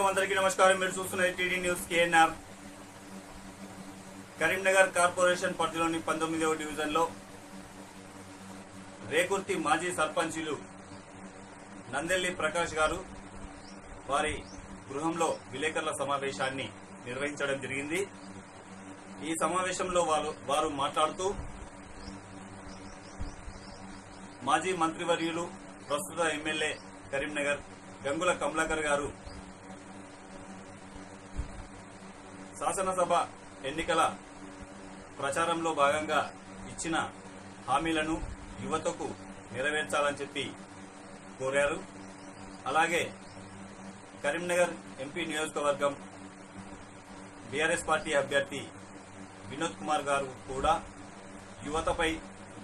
అందరికీ నమస్కారం. మీరు చూస్తున్న TD news KNR. Karimnagar corporation పరిధిలోని 19వ డివిజన్లో రేకుర్తి మాజీ సర్పంచులు నందెల్లి ప్రకాష్ గారు వారి గృహంలో విలేకరుల సమావేశాన్ని నిర్వహించడం జరిగింది. ఈ సమావేశంలో వారు మాట్లాడుతూ మాజీ మంత్రివర్యులు ప్రస్తుత ఎమ్మెల్యే కరీంనగర్ గంగుల కమలాకర్ గారు శాసనసభ ఎన్నికల ప్రచారంలో భాగంగా ఇచ్చిన హామీలను యువతకు నెరవేర్చాలని చెప్పి కోరారు. అలాగే కరీంనగర్ ఎంపీ నియోజకవర్గం బీఆర్ఎస్ పార్టీ అభ్యర్థి వినోద్ కుమార్ గారు కూడా యువతపై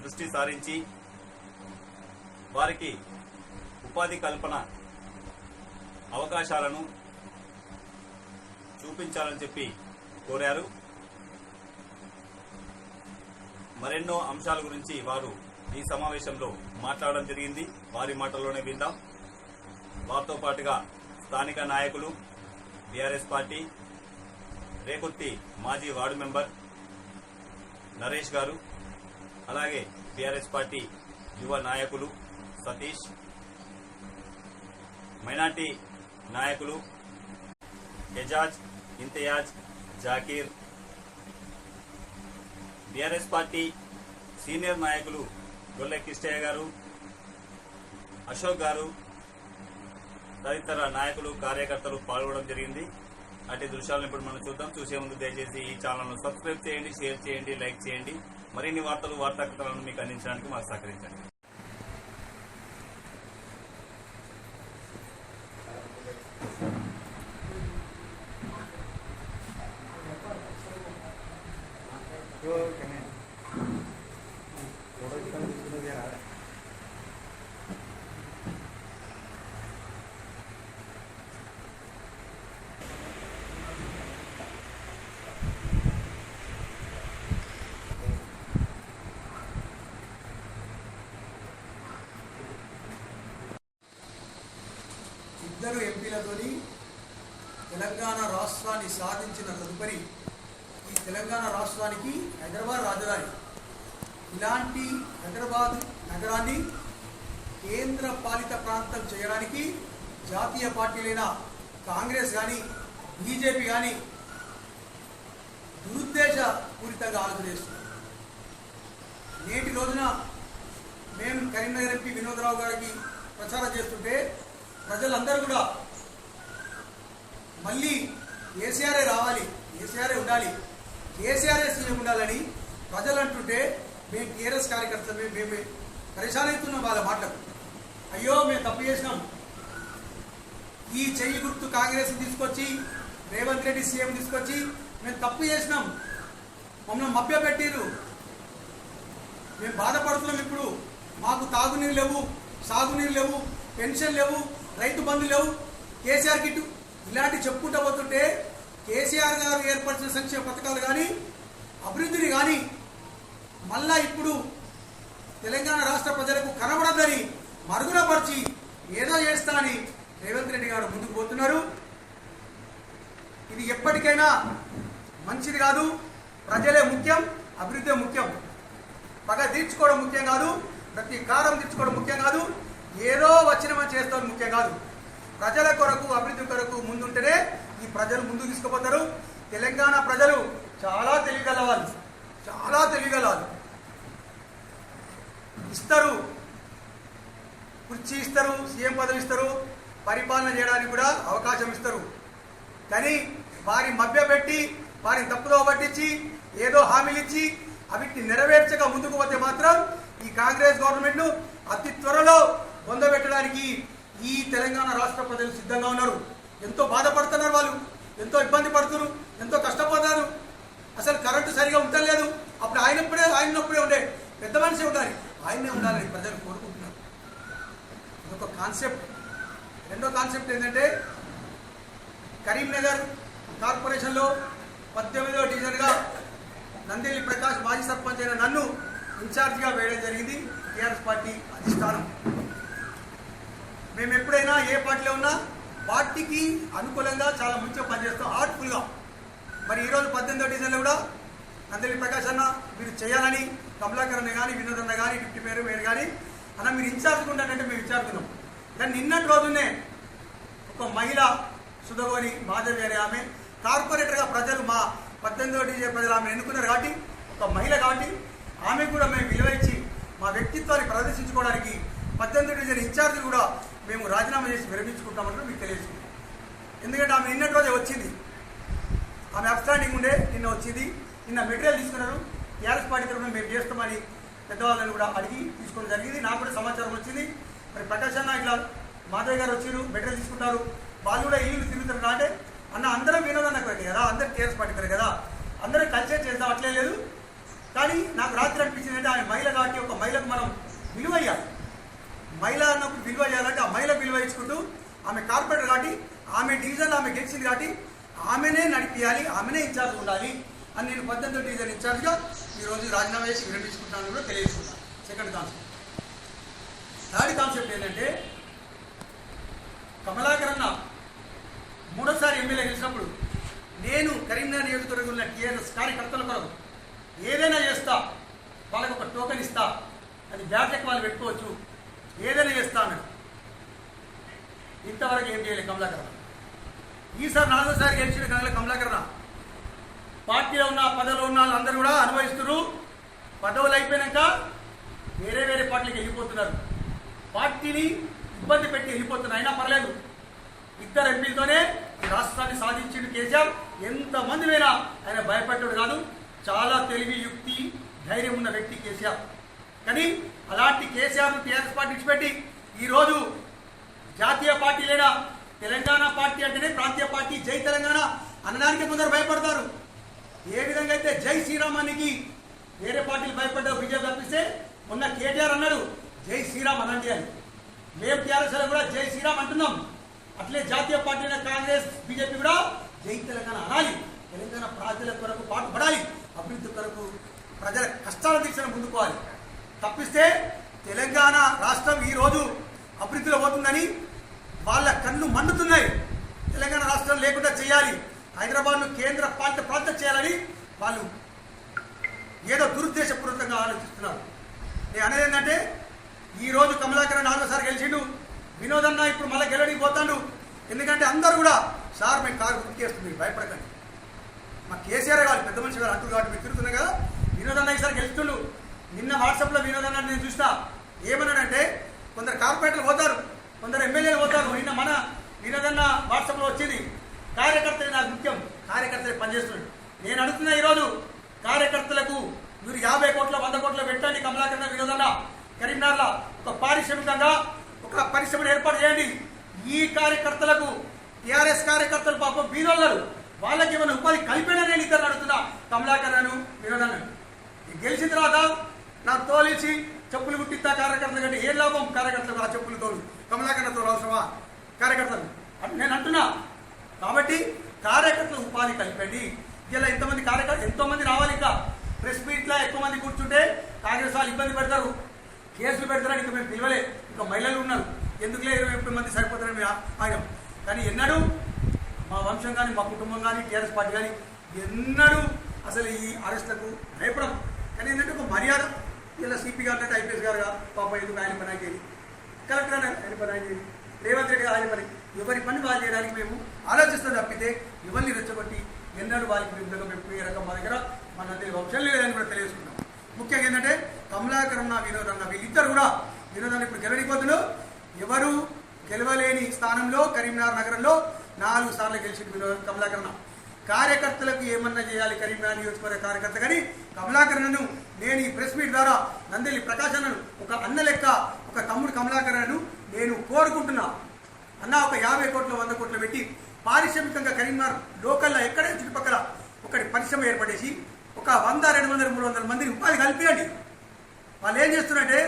దృష్టి సారించి వారికి ఉపాధి కల్పన అవకాశాలను చూపించాలని చెప్పి కోరారు. మరెన్నో అంశాల గురించి వారు ఈ సమావేశంలో మాట్లాడడం జరిగింది. వారి మాటల్లోనే విందాం. వారితో పాటుగా స్థానిక నాయకులు, బీఆర్ఎస్ పార్టీ రేకుర్తి మాజీ వార్డు మెంబర్ నరేష్ గారు, అలాగే బీఆర్ఎస్ పార్టీ యువ నాయకులు సతీష్, మైనార్టీ నాయకులు Ejaz, Imtiaz, Zakir, BRS party senior నాయకులు గొల్లె కిష్టయ్య గారు, అశోక్ గారు తదితర నాయకులు, కార్యకర్తలు పాల్గొనడం జరిగింది. అటు దృశ్యాలను ఇప్పుడు మనం చూద్దాం. చూసే ముందు దయచేసి ఈ ఛానల్ను సబ్స్క్రైబ్ చేయండి, షేర్ చేయండి, లైక్ చేయండి. మరిన్ని వార్తా కథనాలను మీకు అందించడానికి మాకు సహకరించండి. ఇద్దరు ఎంపీలతోని తెలంగాణ రాష్ట్రాన్ని సాధించిన తదుపరి ఈ తెలంగాణ రాష్ట్రానికి హైదరాబాద్ రాజధాని. ఇలాంటి హైదరాబాద్ నగరాన్ని కేంద్ర పాలిత ప్రాంతం చేయడానికి జాతీయ పార్టీలైన కాంగ్రెస్ కానీ బీజేపీ కానీ దురుద్దేశపూరితంగా ఆలోచన చేస్తున్నారు. నేటి రోజున మేము కరీంనగర్ ఎంపీ వినోదరావు గారికి ప్రచారం చేస్తుంటే ప్రజలందరూ కూడా మళ్ళీ కేసీఆరే రావాలి, కేసీఆరే ఉండాలి, కేసీఆరే సీఎం ఉండాలని ప్రజలు అంటుంటే మేము టీఆర్ఎస్ కార్యకర్తలు మేము పరేషాన్ అవుతున్నాం వాళ్ళ మాటలు. అయ్యో మేము తప్పు చేసినాం, ఈ చెయ్యి గుర్తు కాంగ్రెస్ తీసుకొచ్చి రేవంత్ రెడ్డి సీఎం తీసుకొచ్చి మేము తప్పు చేసినాం, మమ్మల్ని మభ్యపెట్టిరు, మేము బాధపడుతున్నాం. ఇప్పుడు మాకు తాగునీరు లేవు, సాగునీరు లేవు, పెన్షన్ లేవు, రైతు బంధు లేవు, కేసీఆర్ కిట్టు ఇలాంటి చెప్పుకుంటూ పోతుంటే కేసీఆర్ గారు ఏర్పరిచిన సంక్షేమ పథకాలు కానీ అభివృద్ధిని కానీ మళ్ళా ఇప్పుడు తెలంగాణ రాష్ట్ర ప్రజలకు కనబడదని మరుగునపరిచి ఏదో చేస్తా అని రేవంత్ రెడ్డి గారు ముందుకు పోతున్నారు. ఇది ఎప్పటికైనా మంచిది కాదు. ప్రజలే ముఖ్యం, అభివృద్ధి ముఖ్యం. పగ తీర్చుకోవడం ముఖ్యం కాదు, ప్రతి కారం తీర్చుకోవడం ముఖ్యం కాదు, ఏదో వచ్చినమని చేస్తాం ముఖ్యం కాదు. ప్రజల కొరకు, అభివృద్ధి కొరకు ముందుంటేనే ఈ ప్రజలు ముందుకు తీసుకుపోతారు. తెలంగాణ ప్రజలు చాలా తెలియగలవాళ్ళు, చాలా తెలియగలవాళ్ళు. ఇస్తారు, కుర్చీ ఇస్తారు, సీఎం పదవి ఇస్తారు, పరిపాలన చేయడానికి కూడా అవకాశం ఇస్తారు. కానీ వారి మభ్యపెట్టి, వారిని తప్పుదో పట్టించి, ఏదో హామీలు ఇచ్చి అవిటిని నెరవేర్చక ముందుకు పోతే మాత్రం ఈ కాంగ్రెస్ గవర్నమెంట్ను అతి త్వరలో పొందబెట్టడానికి ఈ తెలంగాణ రాష్ట్ర ప్రజలు సిద్ధంగా ఉన్నారు. ఎంతో బాధపడుతున్నారు, వాళ్ళు ఎంతో ఇబ్బంది పడుతున్నారు, ఎంతో కష్టపోతారు. అసలు కరెంటు సరిగా ఉండలేదు. అప్పుడు ఆయనప్పుడే ఉండే పెద్ద మనిషి ఉండాలి, ఆయనే ఉండాలని ప్రజలు కోరుకుంటున్నారు. ఇదొక కాన్సెప్ట్. రెండో కాన్సెప్ట్ ఏంటంటే కరీంనగర్ కార్పొరేషన్లో 18వ డివిజన్గా నందెల్లి ప్రకాష్ మాజీ సర్పంచ్ అయిన నన్ను ఇన్ఛార్జిగా వేయడం జరిగింది టీఆర్ఎస్ పార్టీ అధిష్టానం. మేము ఎప్పుడైనా ఏ పార్టీలో ఉన్నా పార్టీకి అనుకూలంగా చాలా మంచిగా పనిచేస్తాం, హార్ట్ఫుల్గా. మరి ఈరోజు 18వ డివిజన్లో కూడా నందలి ప్రకాష్ అన్న మీరు చేయాలని కమలాకర్ అన్న కానీ వినోద్ అన్న కానీ డిప్యూటీ మేయర్ కానీ అన్న మీరు ఇన్ఛార్జ్ ఉంటానంటే మేము ఇన్ఛార్జ్. కానీ నిన్నటి రోజునే ఒక మహిళ సుధగోని మాధవి అనే ఆమె కార్పొరేటర్గా ప్రజలు మా 18వ డివిజన్ ప్రజలు ఆమె ఎన్నుకున్నారు కాబట్టి, ఒక మహిళ కాబట్టి ఆమె కూడా మేము విలువ ఇచ్చి మా వ్యక్తిత్వాన్ని ప్రదర్శించుకోవడానికి 18వ డివిజన్ ఇన్ఛార్జీలు కూడా మేము రాజీనామా చేసి విరమించుకుంటామంటే మీకు తెలియజేసుకుంటాం. ఎందుకంటే ఆమె నిన్నటి రోజే వచ్చింది, ఆమె అబ్స్టాండింగ్ ఉండే నిన్న వచ్చింది. నిన్న మెటీరియల్ తీసుకున్నారు, టీఆర్ఎస్ పార్టీ తరఫున మేము చేస్తామని పెద్దవాళ్ళని కూడా అడిగి తీసుకోవడం జరిగింది. నాకు కూడా సమాచారం వచ్చింది. మరి ప్రకాష్ అన్న ఇట్లా మాధవ్ గారు వచ్చారు, మెటీరియల్ తీసుకుంటారు, వాళ్ళు కూడా ఇల్లు తిరుగుతారు అంటే అన్న అందరం వినోదన్న కొరకే కదా, అందరూ టీఆర్ఎస్ పార్టీ కొరకే కదా, అందరూ కలిసే చేద్దాం, అట్లే లేదు. కానీ నాకు రాత్రి అనిపించింది అంటే ఆమె మహిళ కాబట్టి ఒక మహిళకు మనం విలువ ఇవ్వాలి. మహిళ అన్నప్పుడు విలువ చేయాలంటే ఆ మహిళ విలువ ఇచ్చుకుంటూ ఆమె కార్పొరేటర్ కాబట్టి ఆమె డివిజన్లో ఆమె గెలిచింది కాబట్టి ఆమెనే నడిపించాలి, ఆమెనే ఇన్ఛార్జ్ ఉండాలి అని నేను 18వ డివిజన్ ఇన్ఛార్జ్గా ఈరోజు రాజీనామా చేసి విరమించుకుంటానని కూడా తెలియజేసుకుంటాను. Second concept. థర్డ్ కాన్సెప్ట్ ఏంటంటే కమలాకర్ అన్న మూడోసారి ఎమ్మెల్యే గెలిచినప్పుడు నేను కరీంనగర్ నియోజకవర్గంలో టీఆర్ఎస్ కార్యకర్తల కొరకు ఏదైనా చేస్తా, వాళ్ళకు ఒక టోకెన్ ఇస్తా, అది బ్యాటెక్ వాళ్ళు పెట్టుకోవచ్చు, ఏదైనా చేస్తా అన్నాడు. ఇంతవరకు ఏం చేయలేదు కమలాకర్. ఈసారి 4వసారి గెలిచిన కానీ కమలాకర్ పార్టీలో ఉన్న పదవిలో ఉన్న వాళ్ళందరూ కూడా అనుభవిస్తున్నారు. పదవులు అయిపోయినాక వేరే వేరే పార్టీలకు వెళ్ళిపోతున్నారు, పార్టీని ఇబ్బంది పెట్టి వెళ్ళిపోతున్నారు. అయినా పర్లేదు, 2 ఎంపీలతోనే ఈ రాష్ట్రాన్ని సాధించిండు కేసీఆర్. ఎంతమంది అయినా ఆయన భయపడ్డాడు కాదు, చాలా తెలివి, యుక్తి, ధైర్యం ఉన్న వ్యక్తి కేసీఆర్. కానీ అలాంటి కేసీఆర్ను టీఆర్ఎస్ పార్టీ విడిచిపెట్టి ఈరోజు జాతీయ పార్టీ లేదా తెలంగాణ పార్టీ అంటేనే ప్రాంతీయ పార్టీ జై తెలంగాణ అనడానికి కొందరు భయపడతారు. ఏ విధంగా అయితే జై శ్రీరామానికి వేరే పార్టీలు భయపడ్డారు, బీజేపీ తప్పిస్తే మొన్న కేటీఆర్ అన్నాడు జై శ్రీరామ్ అనండి అని. మేము టీఆర్ఎస్ కూడా జై శ్రీరామ్ అంటున్నాం. అట్లే జాతీయ పార్టీ కాంగ్రెస్ బీజేపీ కూడా జై తెలంగాణ అనాలి. తెలంగాణ ప్రజల కొరకు పాటుపడాలి, అభివృద్ధి కొరకు ప్రజల కష్టాల దిశను ముందుకోవాలి. తప్పిస్తే తెలంగాణ రాష్ట్రం ఈరోజు అభివృద్ధిలో పోతుందని వాళ్ళ కళ్ళు మండుతున్నాయి. తెలంగాణ రాష్ట్రం లేకుండా చేయాలి, హైదరాబాద్ను కేంద్ర పాలిత ప్రాంతం చేయాలని వాళ్ళు ఏదో దురుద్దేశపూర్వకంగా ఆలోచిస్తున్నారు. నేను అనేది ఏంటంటే ఈరోజు కమలాకర్ 4వసారి గెలిచిండు, వినోద్ అన్న ఇప్పుడు మళ్ళీ గెలవడానికి పోతాడు. ఎందుకంటే అందరూ కూడా సార్ మేము కారు గుర్తుకేస్తుంది, మీరు భయపడకండి, మా కేసీఆర్ కాదు పెద్ద మనిషి గారు అంటారు కాబట్టి మీరు తిరుగుతున్నాయి కదా. వినోద్ అన్న ఈసారి గెలుస్తుండు. నిన్న వాట్సాప్లో వినోద్ అన్న నేను చూసినా ఏమన్నాడంటే కొందరు కార్పొరేటర్లు పోతారు, కొందరు ఎమ్మెల్యేలు పోతారు. నిన్న మన వినోద్ అన్న వాట్సాప్లో వచ్చింది కార్యకర్తలు నాకు ముఖ్యం, కార్యకర్తలు పనిచేస్తున్నాడు. నేను అడుగుతున్నా ఈరోజు కార్యకర్తలకు మీరు 50 కోట్ల 100 కోట్ల పెట్టండి. కమలాకర్ వినోద్ అన్న కరీంనగర్లో ఒక పారిశ్రామికంగా ఒక పరిశ్రమను ఏర్పాటు చేయండి. ఈ కార్యకర్తలకు టీఆర్ఎస్ కార్యకర్తలు పాపం బీదోళ్ళరు, వాళ్ళకి ఏమైనా ఉపాధి కలిపేనా నేను ఇద్దరు అడుగుతున్నా కమలాకర్ను వినోద్ అన్న. గెలిచిన తర్వాత నాకు తోలిసి చెప్పులు కుట్టిస్తా కార్యకర్తలు కంటే ఏం లాభం కార్యకర్తలు ఆ చెప్పులు తోలు కమలాకర్తో అవసరమా కార్యకర్తలు అని నేను అంటున్నా. కాబట్టి కార్యకర్తలు ఉపాధి కలిపండి. ఇలా ఇంతమంది కార్యకర్తలు ఎంతోమంది రావాలి. ఇంకా ప్రెస్ మీట్లో ఎక్కువ మంది కూర్చుంటే కాంగ్రెస్ వాళ్ళు ఇబ్బంది పెడతారు, కేసులు పెడతారని ఇంకా మేము పిలవలే. ఇంకా మహిళలు ఉన్నారు, ఎందుకులే 20 మంది సరిపోతారని మేము ఆగాం. కానీ ఎన్నడూ మా వంశం కానీ మా కుటుంబం కానీ టీఆర్ఎస్ పార్టీ కానీ ఎన్నడూ అసలు ఈ అరెస్టులకు భయపడం. కానీ ఏంటంటే ఒక మర్యాద, ఇలా సిపి గారు అంటే ఐపీఎస్ గారుగా పాప ఎందుకు ఆయన పని అయ్యేది, కలెక్టర్ అని ఆయన పని అయ్యేది, రేవంత్ రెడ్డి ఆయన పని, ఎవరి పని వాళ్ళు చేయడానికి మేము ఆలోచిస్తాం తప్పితే ఎవరిని రెచ్చగొట్టి ఎన్నడూ వాళ్ళకి విరుద్ధంగా మేము ఏ రకం మా దగ్గర మన వంశం లేదని కూడా తెలియజేసుకుంటాం. ముఖ్యంగా ఏంటంటే కమలాకర్ వినోద్ అన్న వీళ్ళిద్దరు కూడా వినోదాన్ని ఇప్పుడు గెలవడిపోతున్నారు. ఎవరు గెలవలేని స్థానంలో కరీంనగర్ నగరంలో 4 సార్లు గెలిచిన వినోద్ కమలాకర్. కార్యకర్తలకు ఏమన్నా చేయాలి కరీంనగర్ నియోజకవర్గ కార్యకర్త కానీ కమలాకర్ను నేను ఈ ప్రెస్ మీట్ ద్వారా నందలి ప్రకాష్ అన్నను ఒక అన్న లెక్క ఒక తమ్ముడు కమలాకర్ను నేను కోరుకుంటున్నా. అన్న ఒక 50 కోట్లు 100 కోట్లు పెట్టి పారిశ్రామికంగా కరీంనగర్ లోకల్లో ఎక్కడే చుట్టుపక్కల ఒకటి పరిశ్రమ ఏర్పడేసి ఒక 100, 200, 300 మందిని ఉపాధి కల్పియండి. వాళ్ళు ఏం చేస్తున్నారంటే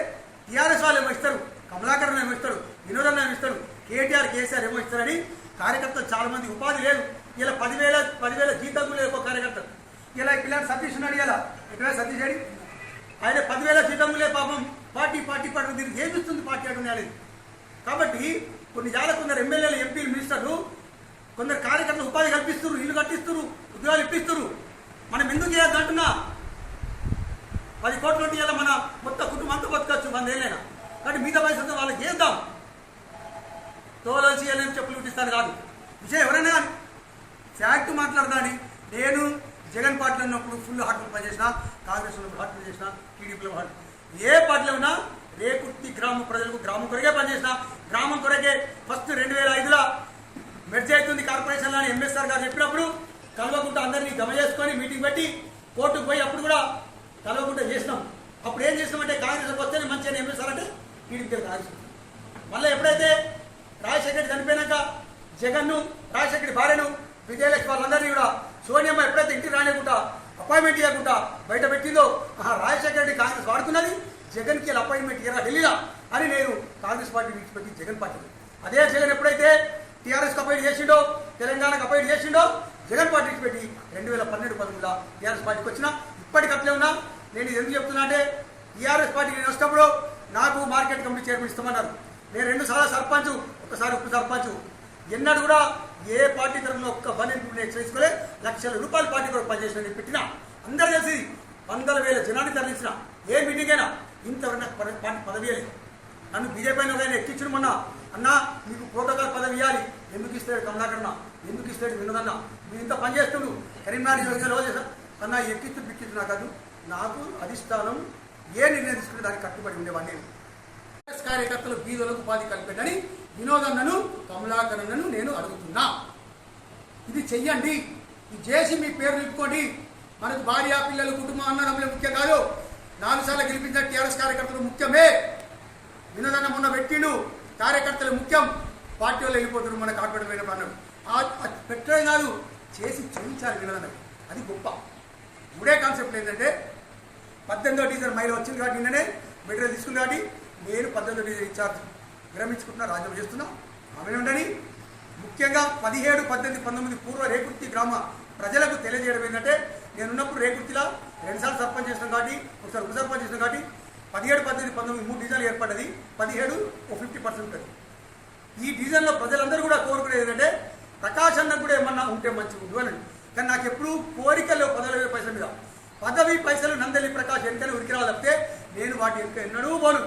టీఆర్ఎస్ వాళ్ళు ఏమో ఇస్తారు, కమలాకర్ ఏమో ఇస్తారు, వినోద్ అన్న ఏమో ఇస్తారు, కేటీఆర్ కేసీఆర్ ఏమో ఇస్తారని కార్యకర్తలు చాలా మంది ఉపాధి లేదు. ఇలా 10,000 జీతం లేదు ఒక కార్యకర్త. ఇలా పిల్లలు సతీష్ ఉన్నాడు, ఇలా ఇక్కడ సతీష్ అడి ఆయన 10,000 జీతం లేదు పాపం. పార్టీ దీనికి ఏమి ఇస్తుంది పార్టీ అడుగునేది. కాబట్టి కొన్ని జాల కొందరు ఎమ్మెల్యేలు ఎంపీలు మినిస్టర్లు కొందరు కార్యకర్తలు ఉపాధి కల్పిస్తున్నారు, ఇల్లు కట్టిస్తున్నారు, ఉద్యోగాలు ఇప్పిస్తున్నారు. మనం ఎందుకు చేయొద్దు అంటున్నా? 10 కోట్ల నుండి మన మొత్తం కుటుంబం అంతా బతకచ్చు 100 ఏళ్ళైనా. కానీ మిగతా పైసలతో వాళ్ళకి చేద్దాం. తోలసి వెళ్ళని చెప్పులు కుట్టిస్తాను కాదు విషయం. ఎవరైనా కానీ ఫ్యాక్ట్ మాట్లాడదాని. నేను జగన్ పార్టీలో ఉన్నప్పుడు ఫుల్ హార్ట్ పనిచేసిన, కాంగ్రెస్ ఉన్నప్పుడు హార్ట్ పనిచేసిన, టీడీపీలో హార్ట్, ఏ పార్టీలో ఉన్నా రేకుర్తి గ్రామ ప్రజలకు గ్రామం కొరకే పనిచేసిన. గ్రామం కొరకే ఫస్ట్ 2005లో మెర్జ్ అవుతుంది కార్పొరేషన్లో అని ఎంఎస్ఆర్ గారు చెప్పినప్పుడు కలవకుండా అందరినీ జమ చేసుకొని మీటింగ్ పెట్టి కోర్టుకు పోయి అప్పుడు కూడా కలవకుండా చేసినాం. అప్పుడు ఏం చేసినామంటే కాంగ్రెస్ వస్తేనే మంచిగా ఎంఎస్ఆర్ అంటే టీడీపీ కాంగ్రెస్. మళ్ళీ ఎప్పుడైతే రాజశేఖర్ చనిపోయినాక జగన్ను, రాజశేఖర్ భార్యను, విజయలక్ష్మి వాళ్ళందరినీ కూడా సోనియమ్మ ఎప్పుడైతే ఇంటికి రానియకుండా అపాయింట్మెంట్ ఇవ్వకుండా బయట పెట్టిందో, రాజశేఖర రెడ్డి కాంగ్రెస్ వాడుతున్నది, జగన్కి అపాయింట్మెంట్ ఇవ్వరా ఢిల్లీలో అని నేను కాంగ్రెస్ పార్టీ విడిచిపెట్టి జగన్ పార్టీ. అదే జగన్ ఎప్పుడైతే టీఆర్ఎస్కి అపాయింట్ చేసిండో, తెలంగాణకు అపాయింట్ చేసిండో, జగన్ పార్టీ విడిచిపెట్టి 2012-13లో టీఆర్ఎస్ పార్టీకి వచ్చిన. ఇప్పటికి అట్లే ఉన్నా. నేను ఎందుకు చెప్తున్నా అంటే టీఆర్ఎస్ పార్టీకి నేను వచ్చినప్పుడు నాకు మార్కెట్ కమిటీ చైర్మన్ ఇస్తామన్నారు. నేను 2 సార్లు సర్పంచ్, ఒకసారి ఉప సర్పంచ్. ఎన్నడూ కూడా ఏ పార్టీ తరఫున ఒక్క పని చేసుకోలే. లక్షల రూపాయల పార్టీ కూడా పనిచేసిన పెట్టినా. అందరూ కలిసి 100,000 జనాన్ని తరలించిన. ఏ మీటింగ్ అయినా ఇంతవరకు నాకు పార్టీ పదవి లేదు. నన్ను బీజేపీ అయినా ఎక్కించడం మొన్న అన్న మీకు ప్రోటోకాల్ పదవి ఇవ్వాలి. ఎందుకు ఇస్తాడు కమలాకరణ, ఎందుకు ఇస్తాడు వినోదన్న, మీరు ఇంత పని చేస్తుడు కరీంనగర్ రోజు అన్న ఎక్కిస్తూ పిక్కిస్తూ నాకు కాదు. నాకు అధిష్టానం ఏ నిర్ణయం తీసుకుంటే దానికి కట్టుబడి ఉండేవాడిని. కార్యకర్తలు బీదలకు ఉపాధి కల్పెట్టని వినోదన్నను, కమలాకరన్నను నేను అడుగుతున్నా. ఇది చెయ్యండి. ఇది చేసి మీ పేరు నిలుపుకోండి. మనకు భార్య, పిల్లలు, కుటుంబం, అన్నదమ్ములు ముఖ్యం కాదు. 4 సార్లు గెలిపించిన టీఆర్ఎస్ కార్యకర్తలు ముఖ్యమే. వినోదన్న మొన్న పెట్టిండు, కార్యకర్తలు ముఖ్యం. పార్టీ వాళ్ళు వెళ్ళిపోతున్నారు మన కార్పొరేట్ అయినప్పుడు అన్నాడు. పెట్టడం కాదు, చేసి చూపించాలి వినోదన్న. అది గొప్ప. మూడే కాన్సెప్ట్ ఏంటంటే 18వ డివిజన్ మైలు వచ్చింది కాబట్టి నిన్ననే మెటీరియల్ తీసుకుంది కాబట్టి నేను 18వ డివిజన్ ఇన్ఛార్జ్ విరమించుకుంటున్నా, రాజ్యం చేస్తున్నా. ఆమె ఉండని ముఖ్యంగా 17, 18, 19 పూర్వ రేకుర్తి గ్రామ ప్రజలకు తెలియజేయడం ఏంటంటే నేనున్నప్పుడు రేకుర్తిలో 2 సార్లు సర్పంచ్ చేసినాం కాబట్టి, ఒకసారి ఉప సర్పంచ్ చేసినాం కాబట్టి 17, 18, 19 3 డివిజన్లు ఏర్పడ్డది. 17 ఓ 50% ఉంటుంది. ఈ డివిజన్లో ప్రజలందరూ కూడా కోరుకునేది ఏంటంటే ప్రకాష్ అన్న కూడా ఏమన్నా ఉంటే మంచిగా ఉండు అని. కానీ నాకు ఎప్పుడు కోరికలు 10,000 పైసల మీద, పదవి పైసలు నందలి ప్రకాష్ వెనుకనే ఉరికి రావాలి తప్పితే నేను వాటి వెనుక ఎన్నడూ పోను.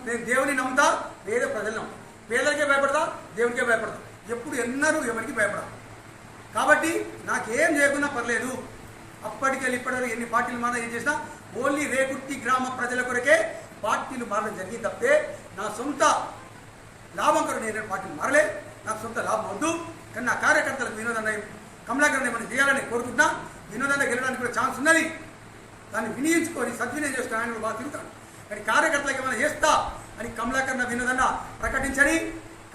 నేను దేవుని నమ్ముతా, వేరే ప్రజలు నమ్ముతా. పేదలకే భయపడతా, దేవునికే భయపడతా. ఎప్పుడు ఎన్నరూ ఎవరికి భయపడతా. కాబట్టి నాకేం చేయకున్నా పర్లేదు. అప్పటికెళ్ళి ఇప్పటివరకు ఎన్ని పార్టీలు మాత్రం ఏం చేసినా ఓన్లీ రేకుర్తి గ్రామ ప్రజల కొరకే పార్టీలు మారడం జరిగింది తప్పితే నా సొంత లాభం కొరకు నేను పార్టీలు మారలే. నాకు సొంత లాభం వద్దు. కానీ నా కార్యకర్తలకు వినోదన్న, కమలాకరణ ఏమైనా చేయాలని కోరుకుంటున్నా. వినోదన్న గెలవడానికి కూడా ఛాన్స్ ఉన్నది. దాన్ని వినియోగించుకొని సద్వినియోగం చేసుకుని ఆయన బాగా తిరుగుతాడు. కానీ కార్యకర్తలకు ఏమైనా చేస్తా అని కమలాకరణ, వినోదన్న ప్రకటించని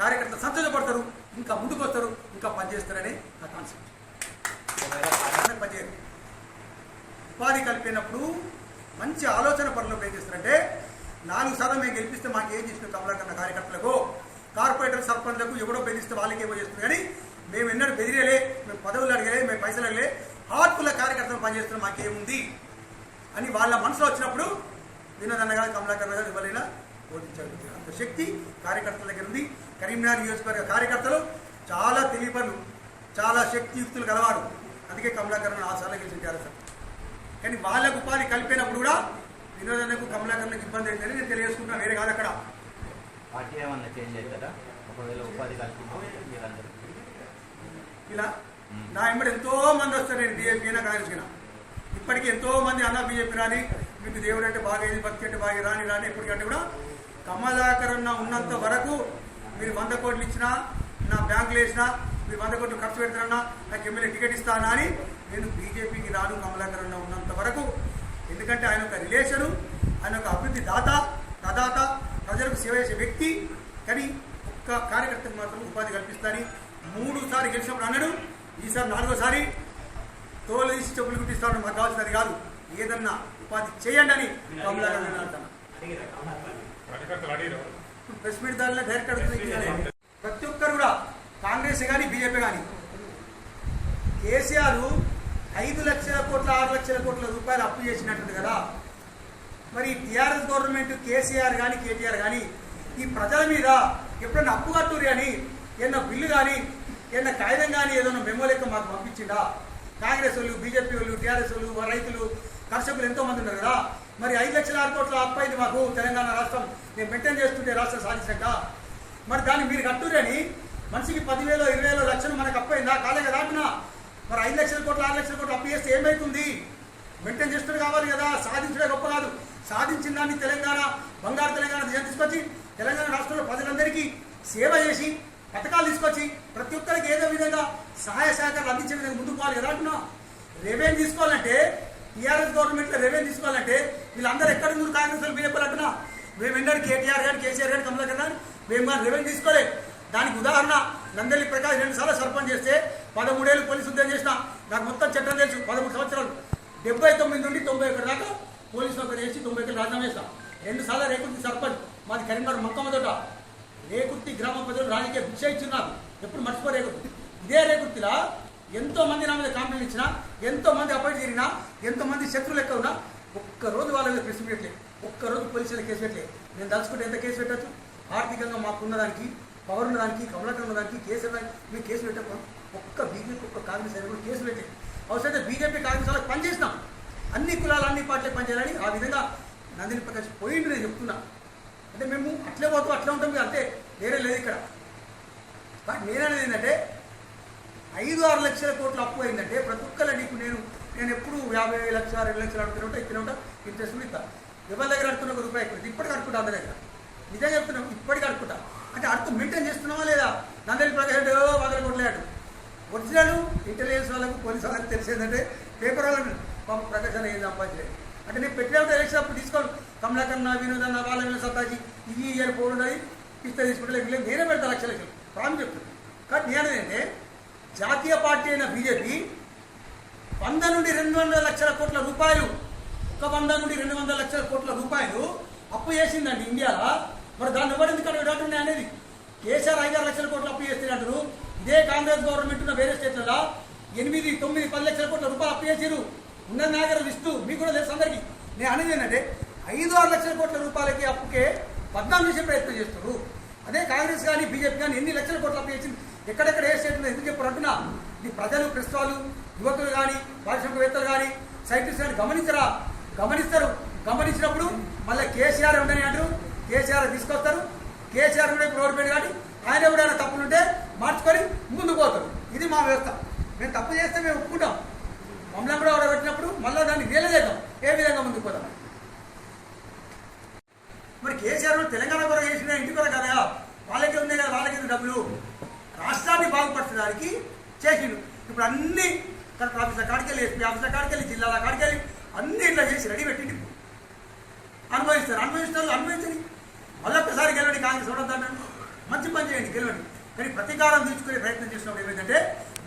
కార్యకర్తలు సంతోషపడతారు, ఇంకా ముందుకు వస్తారు, ఇంకా పనిచేస్తారని నా కాన్సెప్ట్. పనిచేయరు. ఉపాధి కలిపినప్పుడు మంచి ఆలోచన పనులు ఏం చేస్తారంటే 4% మేము గెలిపిస్తే మాకు ఏం చేసిన కమలాకరణ కార్యకర్తలకు, కార్పొరేటర్, సర్పంచ్లకు ఎవడో బెదిరిస్తే వాళ్ళకి ఏమో చేస్తుంది. కానీ మేము ఎన్నడూ బెదిరేలే, మేము పదవులు అడగలే, మేము పైసలు అడగలే. హార్ట్ఫుల్ కార్యకర్తలు పనిచేస్తున్నాం, మాకేముంది అని వాళ్ళ మనసులో వచ్చినప్పుడు వినోదన్న గారు, కమలాకరణ గారు ఎవరైనా ఓడించారు. అంత శక్తి కార్యకర్తల దగ్గర ఉంది. కరీంనగర్ నియోజకవర్గ కార్యకర్తలు చాలా తెలివిపరులు, చాలా శక్తియుక్తులు గలవారు. అందుకే కమలాకరణ 6 సార్లు గెలిచించారు సార్. కానీ వాళ్ళకు ఉపాధి కలిపినప్పుడు కూడా వినోదన్నకు, కమలాకరణకు ఇబ్బంది అవుతుందని నేను తెలియజేసుకుంటున్నా. వేరే కాదు. అక్కడ పార్టీ ఏమన్నా చేంజ్ అవుతుందా ఒకవేళ ఉపాధి కల్పించారు? ఇలా నా ఎంబడి ఎంతో మంది వస్తారు. నేను బీజేపీ అయినా కాంగ్రెస్ అయినా ఇప్పటికీ ఎంతో మంది అన్న బీజేపీ రాని, మీకు దేవుడు అంటే బాగా, భక్తి అంటే బాగా, రాని ఇప్పటికంటే కూడా కమలాకరణ ఉన్నంత వరకు మీరు 100 కోట్లు ఇచ్చినా, నా బ్యాంకులు వేసినా, మీరు 100 కోట్లు ఖర్చు పెడతారన్నా, నాకు ఎమ్మెల్యే టికెట్ ఇస్తానా అని నేను బీజేపీకి రాను కమలాకరణ ఉన్నంత వరకు. ఎందుకంటే ఆయన ఒక రిలేషను, ఆయన ఒక అభివృద్ధి దాత, ప్రదాత, ప్రజలకు సేవ చేసే వ్యక్తి. కానీ ఒక్క కార్యకర్తకు మాత్రం ఉపాధి కల్పిస్తానని 3 సార్లు గెలిచినప్పుడు అన్నాడు. ఈసారి 4వ సారి తోలు తీసి చెప్పులు కుట్టిస్తాను, మాకు కావాల్సినది కాదు, ఏదన్నా ఉపాధి చేయండి అని కమలాకరణ అంటాను. ప్రెస్ మీట్ దానిలో డైరెక్ట్ అడుగుతుంది. ప్రతి ఒక్కరు కూడా కాంగ్రెస్ కానీ బీజేపీ కానీ కేసీఆర్ 5 లక్షల కోట్ల 6 లక్షల కోట్ల రూపాయలు అప్పు చేసినట్టుంది కదా. మరి టీఆర్ఎస్ గవర్నమెంట్, కేసీఆర్ కానీ కేటీఆర్ కానీ ఈ ప్రజల మీద ఎప్పుడన్నా అప్పు కట్టూరి అని ఏదైనా బిల్లు కానీ ఏదైనా కాగితం కానీ ఏదైనా మెమో లెక్క మాకు పంపించిందా? కాంగ్రెస్ వాళ్ళు, బీజేపీ వాళ్ళు, టీఆర్ఎస్ వాళ్ళు, రైతులు, కర్షకులు ఎంతో మంది ఉన్నారు కదా. మరి 5,06,00,000 కోట్ల అప్పు అయింది మాకు తెలంగాణ రాష్ట్రం నేను మెయింటైన్ చేస్తుంటే రాష్ట్రం సాధించాక. మరి దాన్ని మీరు కట్టూరి అని మనిషికి 10,000, 20,000, లక్షలు మనకు అప్పు అయిందా? కాలే కదా అంటున్నా. మరి 5,00,000 కోట్లు, 6,00,000 కోట్లు అప్పు చేస్తే ఏమవుతుంది? మెయింటైన్ చేస్తుడు కావాలి కదా. సాధించడే గొప్ప కాదు, సాధించిన దాన్ని తెలంగాణ బంగారు తెలంగాణ తీసుకొచ్చి తెలంగాణ రాష్ట్రంలో ప్రజలందరికీ సేవ చేసి పథకాలు తీసుకొచ్చి ప్రతి ఒక్కరికి ఏదో విధంగా సహాయ సహకారాలు అందించే విధంగా ముందుకు పోవాలి కదా అంటున్నా. రెవెన్యూ తీసుకోవాలంటే టీఆర్ఎస్ గవర్నమెంట్లో రెవెన్యూ తీసుకోవాలంటే వీళ్ళందరూ ఎక్కడ ముందు కాంగ్రెస్ వాళ్ళు బీజేపీ అంటున్నా. మేము ఎన్నడూ కేటీఆర్ గారు, కేసీఆర్ గారు, కమలాకర్ గారు మేము కానీ రెవెన్యూ తీసుకోలేదు. దానికి ఉదాహరణ నందలి ప్రకాష్ 2 సార్లు సర్పంచ్ చేస్తే 13 ఏళ్ళు పోలీసు ఉద్యోగం చేసిన నాకు మొత్తం చట్టం తెలుసు. 13 సంవత్సరాలు 79 నుండి 91 దాకా పోలీసు నౌకరీ చేసి 91 రాజీనామా చేస్తాం. 2 సార్లు రేకుర్తి సర్పంచ్ మాది కరీంనగర్ మంకమ్మతోట. రేకుర్తి గ్రామ ప్రజలు రాజకీయ భిక్ష ఇచ్చిన్నారు, ఎప్పుడు మర్చిపో రేకుర్తి. ఇదే రేకుర్తిలా ఎంతో మంది నా మీద కంప్లైంట్ ఇచ్చినా, ఎంతో మంది అపాయింట్ చేరినా, ఎంతో మంది శత్రువులు లెక్క ఉన్నా ఒక్కరోజు వాళ్ళ మీద ప్రెస్ పెట్టలేదు, ఒక్కరోజు పోలీసులు కేసు పెట్టలేదు. నేను తలుచుకుంటే ఎంత కేసు పెట్టచ్చు? ఆర్థికంగా మాకు ఉన్నదానికి, పవర్ ఉన్నదానికి, కమలాకర్ ఉన్నదానికి కేసు మేము కేసు పెట్టకపోం. ఒక్క బీజేపీ, ఒక్క కాంగ్రెస్ అయినా కూడా కేసు పెట్టలేదు. అవసరమైతే బీజేపీ, కాంగ్రెస్ వాళ్ళకి పనిచేసినాం. అన్ని కులాలు, అన్ని పార్టీలకు పనిచేయాలని ఆ విధంగా నందిని ప్రకాష్ పోయింది. నేను చెప్తున్నా అంటే మేము అట్లే పోతాం, అట్లే ఉంటాం, అంతే, వేరే లేదు ఇక్కడ. బట్ నేననేది ఏంటంటే 5-6 లక్షల కోట్ల అప్పు అయిందంటే ప్రతి ఒక్కరు నీకు నేను ఎప్పుడు 50 లక్షలు, 2 లక్షలు అడుగుతూనే ఉంటా, ఇస్తూనే ఉంటా, ఇంట్రెస్ట్ కూడా ఇస్తా. ఎవరి దగ్గర అడుగుతున్న ₹1 ఎక్కువ ఇప్పటికి అడుకుంటా, అందరి దగ్గర నిజంగా చెప్తున్నాం, ఇప్పటికి అడుకుంటా. అంటే అడుగు మెయింటైన్ చేస్తున్నావా లేదా? నందలి ప్రకాష్ 100 కోట్లే అటు ఒరిజినల్ ఇంటెలిజెన్స్ వాళ్ళకు, పోలీసు వాళ్ళకి తెలిసేందంటే పేపర్ వాళ్ళని పాప ప్రకాష్ అని ఏం సంపాదించలేదు. అంటే నేను పెట్టిన ఎలక్షన్ అప్పుడు తీసుకోను, కమలాకర్, వినోదన్న, వాళ్ళ మీద సత్తాజీ ఇది ఇయర్ పోవడం ఇస్తే తీసుకుంటే నేనే పెడతా లక్షలు ప్రాణం చెప్తున్నాను. కానీ నేనేంటంటే జాతీయ పార్టీ అయిన బీజేపీ 100 నుండి 200 లక్షల కోట్ల రూపాయలు, ఒక 100 నుండి 200 లక్షల కోట్ల రూపాయలు అప్పు చేసిందండి ఇండియాలో. మరి దాన్ని ఎవరింది కడుగుతుండే అనేది? కేసీఆర్ 5-6 లక్షల కోట్లు అప్పు చేస్తే అంటారు. ఇదే కాంగ్రెస్ గవర్నమెంట్ ఉన్న వేరే స్టేట్లలో 8, 9, 10 లక్షల కోట్ల రూపాయలు అప్పు చేసారు. ఉన్న నాగర ఇస్తూ మీకు కూడా తెలుసు అందరికీ. నేను అనేది ఏంటంటే 5-6 లక్షల కోట్ల రూపాయలకి అప్పుకే బద్నాం చేసే ప్రయత్నం చేస్తారు. అదే కాంగ్రెస్ కానీ బీజేపీ కానీ ఎన్ని లక్షల కోట్ల అప్పు చేసింది, ఎక్కడెక్కడ ఏ స్టేట్ ఎందుకు చెప్పారు అంటున్నా. ఇది ప్రజలు, ప్రస్తుతాలు, యువకులు కానీ, పారిశ్రామికవేత్తలు కానీ, సైంటిస్ట్ కానీ గమనిస్తారు. గమనించినప్పుడు మళ్ళీ కేసీఆర్ ఉండని అంటారు, కేసీఆర్ తీసుకొస్తారు. కేసీఆర్ కూడా ఇప్పుడు ఓడిపోయాడు కాబట్టి ఆయన కూడా తప్పులుంటే మార్చుకొని ముందుకు పోతారు. ఇది మా వ్యవస్థ. మేము తప్పు చేస్తే మేము ఒప్పుకుంటాం, మమ్మల్ని కూడా ఓడబెట్టినప్పుడు మళ్ళీ దాన్ని వేలదేద్దాం, ఏ విధంగా ముందుకు పోతాం. మరి కేసీఆర్ తెలంగాణ కూడా చేసిన ఇంటి కూడా కదా, వాళ్ళకి ఉంది కదా, వాళ్ళకి డబ్బులు రాష్ట్రాన్ని బాగుపరచడానికి చేసిండు. ఇప్పుడు అన్ని కలెక్టర్ ఆఫీసుల కాడికెళ్ళి, ఎస్పీ ఆఫీసుల కాడికెళ్ళి, జిల్లాల కాడికెళ్ళి అన్ని ఇట్లా చేసి రెడీ పెట్టింది. అనుభవించని మళ్ళొక్కసారి గెలవండి, కాంగ్రెస్ చూడద్దాను, మంచి పని చేయండి, గెలవండి. కానీ ప్రతీకారం తీసుకునే ప్రయత్నం చేసినప్పుడు ఏమైందంటే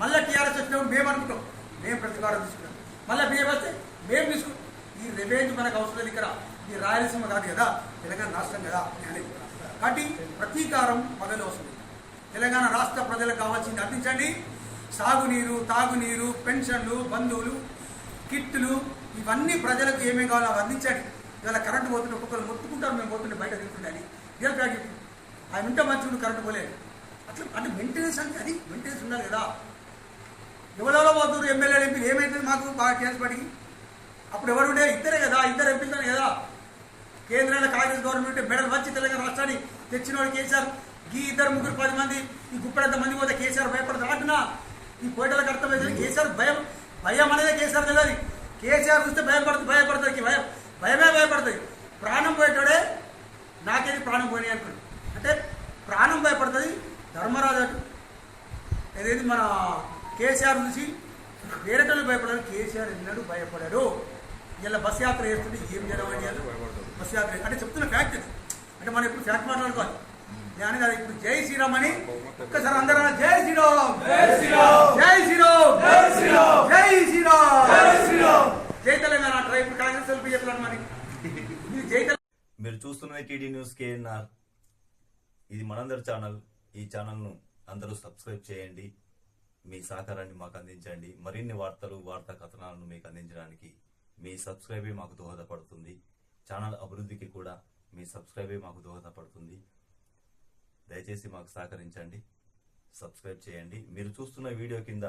మళ్ళీ టీఆర్ఎస్ వచ్చినప్పుడు మేము అనుకుంటాం మేము ప్రతీకారం తీసుకున్నాం, మళ్ళీ బీజేపీ వస్తే మేము తీసుకుంటాం. ఈ రివెంజ్ మనకు అవసరం లేదు. ఇక్కడ ఈ రాయలసీమ కాదు కదా, తెలంగాణ రాష్ట్రం కదా అనేది. కాబట్టి ప్రతీకారం మొదలు వస్తుంది. తెలంగాణ రాష్ట్ర ప్రజలకు కావాల్సింది అందించండి. సాగునీరు, తాగునీరు, పెన్షన్లు, బంధువులు, కిట్లు, ఇవన్నీ ప్రజలకు ఏమేమి కావాలో అవి అందించండి. ఇవాళ కరెంటు పోతుంటే ఒక్కొక్కరు మొత్తుకుంటారు, మేము పోతుంటే బయట తింటుండాలి. రియల్ ప్యాకెట్ ఆయన ఉంటే మంచిగా కరెంటు పోలేదు. అట్లా అంటే మెయింటెనెన్స్ అంటే అది మెయింటెనెన్స్ ఉండాలి కదా. ఎవరెవరో పోతున్నారు ఎమ్మెల్యేలు, ఎంపీలు, ఏమైతుంది మాకు బాగా కేసు పడికి. అప్పుడు ఎవరు ఉండే? ఇద్దరే కదా, 2 ఎంపీలనే కదా. కేంద్రంలో కాంగ్రెస్ గవర్నమెంట్ మెడల్ వచ్చి తెలంగాణ రాష్ట్రాన్ని తెచ్చిన వాడు కేసీఆర్. ఈ 2, 3, 10 మంది ఈ గుప్పెడంత మంది పోతే కేసీఆర్ భయపడతారు అంటున్నా. ఈ పోటీలకు అర్థమైతే కేసీఆర్ భయం అనేది కేసీఆర్ తెలియదు. కేసీఆర్ చూస్తే భయపడతాయి, భయమే భయపడుతుంది. ప్రాణం పోయేటోడే నాకేది ప్రాణం పోయినాయి అనుకోండి. అంటే ప్రాణం భయపడుతుంది. ధర్మరాజు అటు ఏదైతే మన కేసీఆర్ చూసి వేరేటోళ్ళు భయపడారు, కేసీఆర్ ఎన్నడూ భయపడాడు. ఇలా బస్ యాత్ర చేస్తుంటే ఏం జరగండి అని బస్ యాత్ర అంటే చెప్తున్న ఫ్యాక్ట్ ఇది. అంటే మనం ఇప్పుడు ఫ్యాక్ట్ మాట్లాడుకోవాలి. నేను కదా ఇప్పుడు జై శ్రీరామ్ అని ఒక్కసారి అందరూ జై శ్రీరామ్, జై శ్రీరామ్, జై శ్రీరామ్, జై శ్రీరామ్, జై శ్రీరామ్, జై శ్రీరామ్, జై తెలంగాణ. ఇప్పుడు కాంగ్రెస్ చెప్పాలి మరి జై తెలంగాణ. మీరు చూస్తున్నది టీడీ న్యూస్ కేఎన్ఆర్. ఇది మనందరి ఛానల్. ఈ ఛానల్ను అందరూ సబ్స్క్రైబ్ చేయండి. మీ సహకారాన్ని మాకు అందించండి. మరిన్ని వార్తలు, వార్తా కథనాలను మీకు అందించడానికి మీ సబ్స్క్రైబే మాకు దోహదపడుతుంది. ఛానల్ అభివృద్ధికి కూడా మీ సబ్స్క్రైబే మాకు దోహదపడుతుంది. దయచేసి మాకు సహకరించండి, సబ్స్క్రైబ్ చేయండి. మీరు చూస్తున్న వీడియో కింద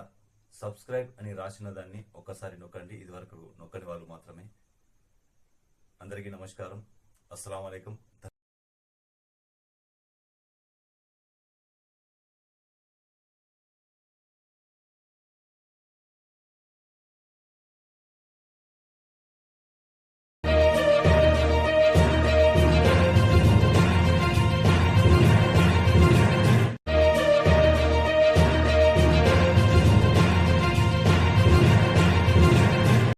సబ్స్క్రైబ్ అని రాసిన దాన్ని ఒక్కసారి నొక్కండి. ఇది వరకు నొక్కని వాళ్ళు మాత్రమే. అందరికీ నమస్కారం. అస్సలాము అలైకుం.